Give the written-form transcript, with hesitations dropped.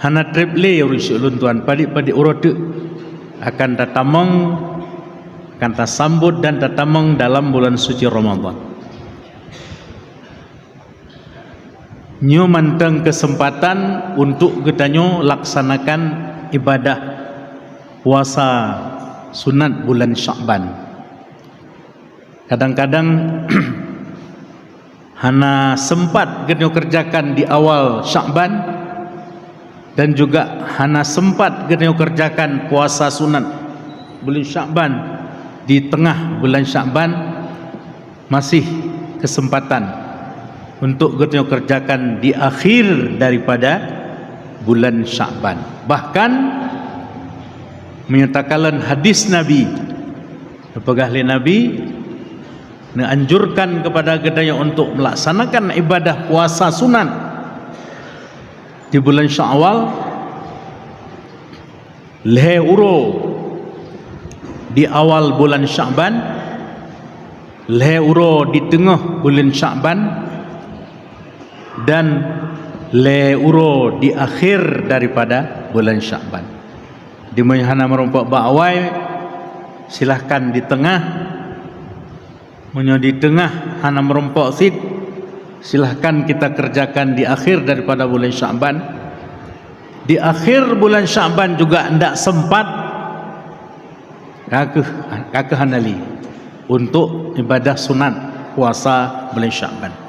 hana triple urus ulun tuan padik urut akan tatamong akan tasambut dan tatamong dalam bulan suci Ramadan. Nyo manteng kesempatan untuk getanyo laksanakan ibadah puasa sunat bulan Sya'ban. Kadang-kadang hana sempat getanyo kerjakan di awal Sya'ban dan juga hana sempat getanyo kerjakan puasa sunat bulan Sya'ban di tengah bulan Sya'ban, masih kesempatan untuk kita kerjakan di akhir daripada bulan Sya'ban. Bahkan menyatakan hadis Nabi, pegahli Nabi menganjurkan kepada kita untuk melaksanakan ibadah puasa sunat di bulan Syawal, lehe uro di awal bulan Sya'ban, lehe uro di tengah bulan Sya'ban, dan leuro di akhir daripada bulan Sya'ban. Di mana merompak ba'awai silahkan di tengah, di tengah hana merompak sid silahkan kita kerjakan di akhir daripada bulan Sya'ban. Di akhir bulan Sya'ban juga hendak sempat kakeh hanali untuk ibadah sunat puasa bulan Sya'ban.